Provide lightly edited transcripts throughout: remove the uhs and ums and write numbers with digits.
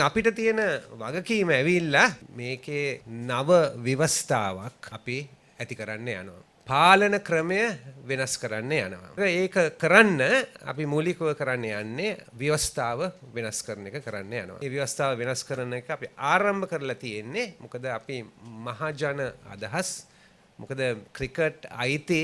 අපිට තියෙන වගකීම ඇවිල්ලා මේකේ නව ව්‍යවස්ථාවක් අපි ඇති කරන්න යනවා. පාලන ක්‍රමය වෙනස් කරන්න යනවා. ඒක කරන්න අපි මූලිකව කරන්න යන්නේ ව්‍යවස්ථාව වෙනස් කරන එක කරන්න යනවා. මේ ව්‍යවස්ථාව වෙනස් කරන එක අපි ආරම්භ කරලා තියෙන්නේ මොකද අපි මහජන අදහස් මොකද ක්‍රිකට් අයිති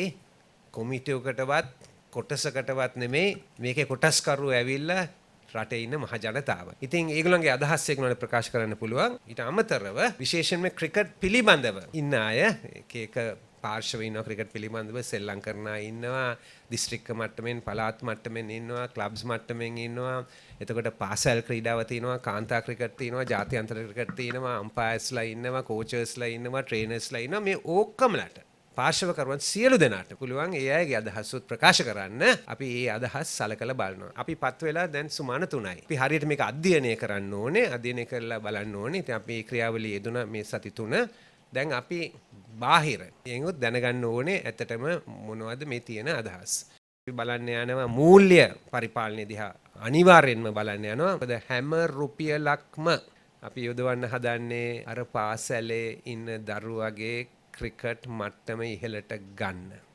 කොමිටියකටවත් කොටසකටවත් නෙමෙයි මේකේ කොටස්කරු ඇවිල්ලා රටේ ඉන්න මහ ජනතාව. ඉතින් ඒගොල්ලන්ගේ අදහස් ඒගොල්ලන්ට ප්‍රකාශ කරන්න පුළුවන්. ඊට අමතරව විශේෂයෙන්ම ක්‍රිකට් පිළිබඳව ඉන්න අය එක පාර්ශව ඉන්නවා ක්‍රිකට් පිළිබඳව සෙල්ලම් කරන අය ඉන්නවා දිස්ත්‍රික්ක මට්ටමින් පළාත් මට්ටමින් ඉන්නවා ක්ලබ්ස් මට්ටමින් ඉන්නවා එතකොට පාසල් ක්‍රීඩාව තියෙනවා කාන්තා ක්‍රිකට් තියෙනවා ජාත්‍යන්තර ක්‍රිකට් තියෙනවා අම්පයර්ස්ලා ඉන්නවා කෝචර්ස්ලා ඉන්නවා ට්‍රේනර්ස්ලා ඉන්නවා මේ ඔක්කොමලට පාර්ශවකරුවන් සියලු දෙනාට පුළුවන් ඒ අයගේ අදහස් ප්‍රකාශ කරන්න අපි ඒ අදහස් සලකලා බලනවා. අපි පත් වෙලා දැන් සුමාන 3යි. අපි හරියට මේක අධ්‍යයනය කරන්න ඕනේ. අධ්‍යයනය කරලා බලන්න ඕනේ. ඉතින් අපි ක්‍රියාවලිය යෙදුන මේ සති 3 දැන් අපි බාහිර එංගොත් දැනගන්න ඕනේ ඇත්තටම මොනවද මේ තියෙන අදහස්. අපි බලන්න යනවා මූල්‍ය පරිපාලනය දිහා අනිවාර්යෙන්ම බලන්න යනවා. මොකද හැම රුපියලක්ම අපි යොදවන්න හදන්නේ අර පාසලේ ඉන්න දරුවගේ ක්‍රිකට් මට්ටම ඉහළට ගන්න.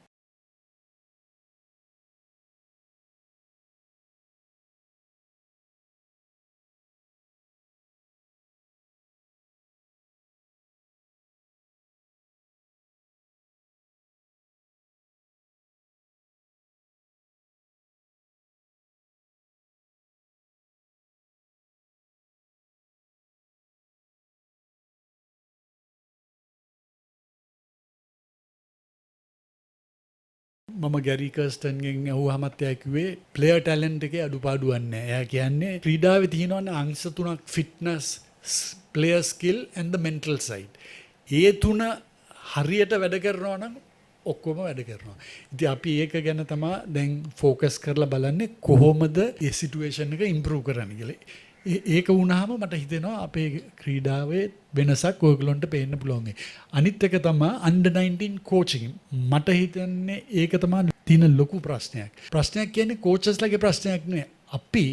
මම ගැරි කර්ස්ටන්ගෙන් ඇහුවහමත් එයා කිව්වේ ප්ලේයර් ටැලන්ට් එකේ අඩුපාඩුවක් නැහැ. එයා කියන්නේ ක්‍රීඩාවේ තියෙනවනේ අංශ තුනක් fitness, player skill and the mental side. ඒ තුන හරියට වැඩ කරනවා නම් ඔක්කොම වැඩ කරනවා. ඉතින් අපි ඒක ගැන තමයි දැන් ફોකස් කරලා බලන්නේ කොහොමද මේ සිටුේෂන් එක ඉම්ප්‍රූව් කරන්න කියලා. ඒක වුණාම මට හිතෙනවා අපේ ක්‍රීඩාවේ වෙනසක් ඔයගොල්ලන්ට පේන්න පුළුවන්. අනිත් එක තමයි under 19 coaching. මට හිතන්නේ ඒක තමයි තියෙන ලොකු ප්‍රශ්නයක්. ප්‍රශ්නයක් කියන්නේ කෝචර්ස්ලාගේ ප්‍රශ්නයක් නෙවෙයි. අපි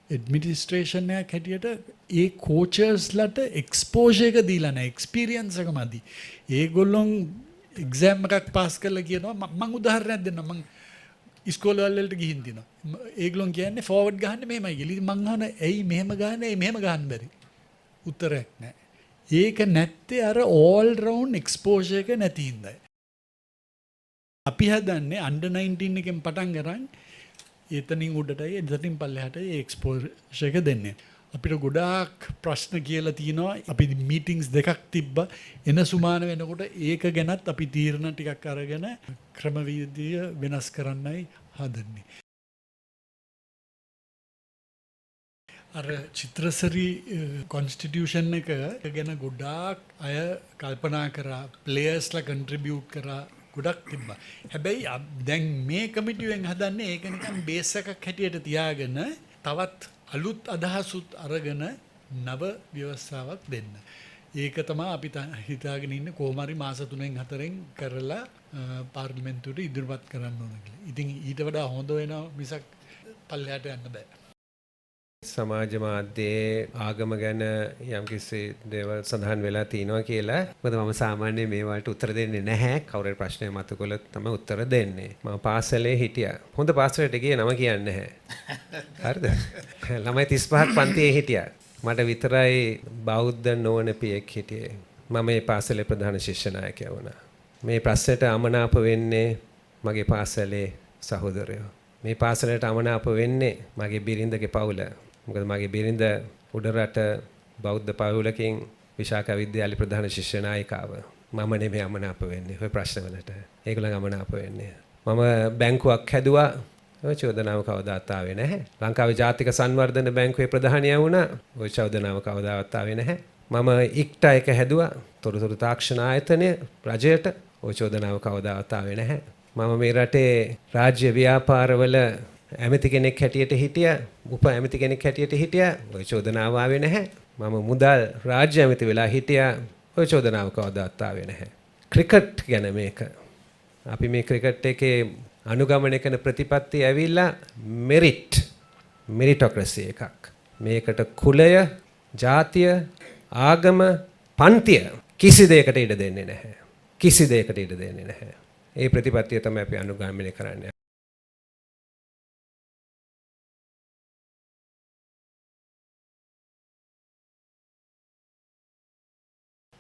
ඇඩ්මිනිස්ට්‍රේෂන් එකක් හැටියට ඒ කෝචර්ස්ලාට එක්ස්පෝෂර් එක දීලා නැහැ. එක්ස්පීරියන්ස් එක මදි. ඒගොල්ලොන් එක්සෑම් එකක් පාස් කරලා කියනවා මම උදාහරණයක් දෙන්නම්. මම ඉස්කෝලේ වලට ගිහින් දිනවා. ඒගොල්ලෝ කියන්නේ ෆෝවර්ඩ් ගහන්න මෙහෙමයි කියලා. ඉතින් මං අහන ඇයි මෙහෙම ගහන්නේ? ඇයි මෙහෙම ගහන්න බැරි? උත්තරයක් නැහැ. ඒක නැත්තේ අර ඕල් රවුන්ඩ් එක්ස්පෝෂර් එක නැති හින්දායි. අපි හදන්නේ අන්ඩර් 19 එකෙන් පටන් ගන්න එතනින් උඩටයි එතනින් පල්ලෙහාටයි ඒ එක්ස්පෝෂර් එක දෙන්නේ. අපිට ගොඩාක් ප්‍රශ්න කියලා තියෙනවා. අපි මීටින්ග්ස් දෙකක් තිබ්බා. එන සුමාන වෙනකොට ඒක ගැනත් අපි තීරණ ටිකක් අරගෙන ක්‍රමවේදය වෙනස් කරන්නයි හදන්නේ. අර චිත්‍රසරි කොන්ස්ටිටියුෂන් එක ගැන ගොඩාක් අය කල්පනා කරා, ප්ලේයර්ස්ලා කන්ට්‍රිබියුට් කරා, ගොඩක් තිබ්බා. හැබැයි දැන් මේ කමිටුවෙන් හදන්නේ ඒක නිකන් බේස් එකක් හැටියට තියාගෙන තවත් අලුත් අදහසුත් අරගෙන නව ව්‍යවස්ථාවක් දෙන්න. ඒක තමයි අපි හිතාගෙන ඉන්නේ කොහොම හරි මාස 3න් 4න් කරලා පාර්ලිමේන්තුවට ඉදිරිපත් කරන්න ඕන කියලා. ඉතින් ඊට වඩා හොඳ වෙනවා මිසක් පල්ලෙහාට යන්න බෑ. සමාජ මාධ්‍යයේ ආගම ගැන යම්කිසි දේවල් සඳහන් වෙලා තිනවා කියලා. මොකද මම සාමාන්‍යයෙන් මේ වලට උත්තර දෙන්නේ නැහැ. කවුරුහරි ප්‍රශ්නයක් මතකවලත් තමයි උත්තර දෙන්නේ. මම පාසලේ හිටියා. හොඳ පාසලට ගියේ නම කියන්නේ නැහැ. හරිද? ළමයි 35ක් පන්තියේ හිටියා. මට විතරයි බෞද්ධ නොවන පියෙක් හිටියේ. මම මේ පාසලේ ප්‍රධාන ශිෂ්‍ය නායකයා වුණා. මේ ප්‍රශ්නෙට අමනාප වෙන්නේ මගේ පාසලේ සහෝදරයෝ. මේ පාසලට අමනාප වෙන්නේ මගේ බිරිඳගේ පවුල. මොකද මගේ බිරිඳ උඩරට බෞද්ධ පවුලකින් විශාඛ විද්‍යාලේ ප්‍රධාන ශිෂ්‍ය නායිකාව. මම නෙමෙයි අමනාප වෙන්නේ ඔය ප්‍රශ්නවලට. ඒගොල්ලන් අමනාප වෙන්නේ. මම බැංකුවක් හැදුවා. ඔය චෝදනාව කවදාවත් ආවේ නැහැ. ලංකාවේ ජාතික සංවර්ධන බැංකුවේ ප්‍රධානියා වුණා. ඔය චෝදනාව කවදාවත් ආවේ නැහැ. මම ඉක්ටා එක හැදුවා. තොරතුරු තාක්ෂණ ආයතනය රජයට. ඔය චෝදනාව කවදාවත් ආවේ නැහැ. මම මේ රටේ රාජ්‍ය ව්‍යාපාරවල ඇමති කෙනෙක් හැටියට හිටියා, උප ඇමති කෙනෙක් හැටියට හිටියා. ඔය චෝදනාව ආවේ නැහැ. මම මුදල් රාජ්‍ය ඇමති වෙලා හිටියා. ඔය චෝදනාව කවදාවත් ආවේ නැහැ. ක්‍රිකට් ගැන මේක. අපි මේ ක්‍රිකට් එකේ අනුගමනය කරන ප්‍රතිපත්තිය ඇවිල්ලා මෙරිටොක්‍රසි එකක්. මේකට කුලය, ජාතිය ආගම පන්තිය කිසි දෙයකට ඉඩ දෙන්නේ නැහැ. කිසි දෙයකට ඉඩ දෙන්නේ නැහැ. ඒ ප්‍රතිපත්තිය තමයි අපි අනුගමනය කරන්නේ.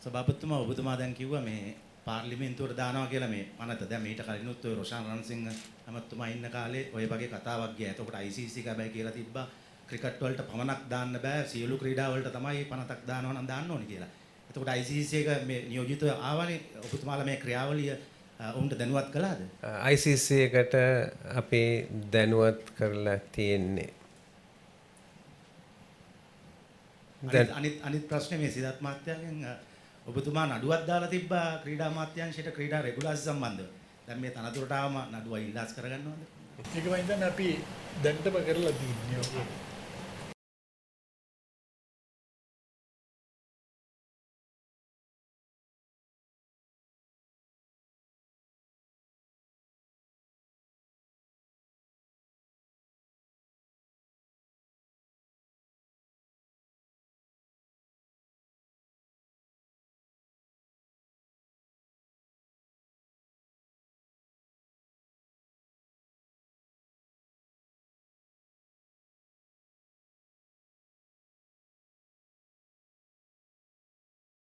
සභාපතිතුමා ඔබතුමා දැන් කිව්වා මේ පාර්ලිමේන්තුවට දානවා කියලා මේ මනත. දැන් මීට කලිනුත් ඔය රොෂාන් රණසිංහ ඇමතුමා ඉන්න කාලේ ඔය වගේ කතාවක් ගියා. එතකොට ICC එක බෑ කියලා තිබ්බා. ක්‍රිකට් වලට පමණක් දාන්න බෑ. සියලු ක්‍රීඩා වලට තමයි 50ක් දානවා නම් දාන්න ඕනේ කියලා. එතකොට ICC එක මේ නියෝජිතව ආවනේ. ඔබතුමාලා මේ ක්‍රියාවලිය උන්ට දැනුවත් කළාද? ICC එකට අපි දැනුවත් කරලා තියෙන්නේ. අනිත් ප්‍රශ්නේ මේ සිද්ධාර්ථ මහත්තයාගෙන් ඔබතුමා නඩුවක් දාලා තිබ්බා ක්‍රීඩා අමාත්‍යාංශයට ක්‍රීඩා රෙගුලාසි සම්බන්ධව. දැන් මේ තනතුරට ආවම නඩුව ඉල්ලාස් කරගන්නවද? ඒක මම හිතන්නේ අපි දැන්ටම කරලා තියෙන්නේ ඔක.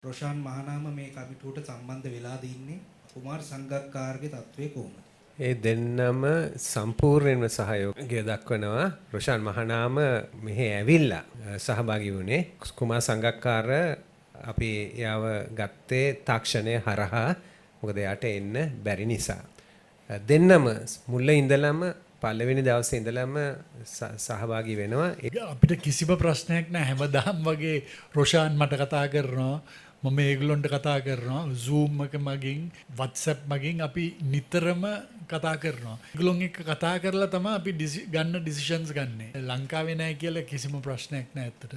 රොෂාන් මහනාම මේ කමිටුවට සම්බන්ධ වෙලා දින්නේ කුමාර් සංගක්කාරගේ තත්වයේ කොහොමද? ඒ දෙන්නම සම්පූර්ණයෙන්ම සහයෝගය දක්වනවා. රොෂාන් මහනාම මෙහි ඇවිල්ලා සහභාගී වුණේ කුමාර් සංගක්කාර අපි යාව ගත්තේ තාක්ෂණය හරහා. මොකද එයාට එන්න බැරි නිසා. දෙන්නම මුල ඉඳලම පළවෙනි දවසේ ඉඳලම සහභාගී වෙනවා. අපිට කිසිම ප්‍රශ්නයක් නැහැ. හැමදාම වගේ රොෂාන් මට කතා කරනවා. මම ඒගොල්ලන්ට කතා කරනවා. Zoom එක මගින් WhatsApp මගින් අපි නිතරම කතා කරනවා. ඒගොල්ලොන් එක්ක කතා කරලා තමයි අපි ගන්න ඩිසිෂන්ස් ගන්නෙ. ලංකාවේ නැහැ කියලා කිසිම ප්‍රශ්නයක් නැහැ ඇත්තට.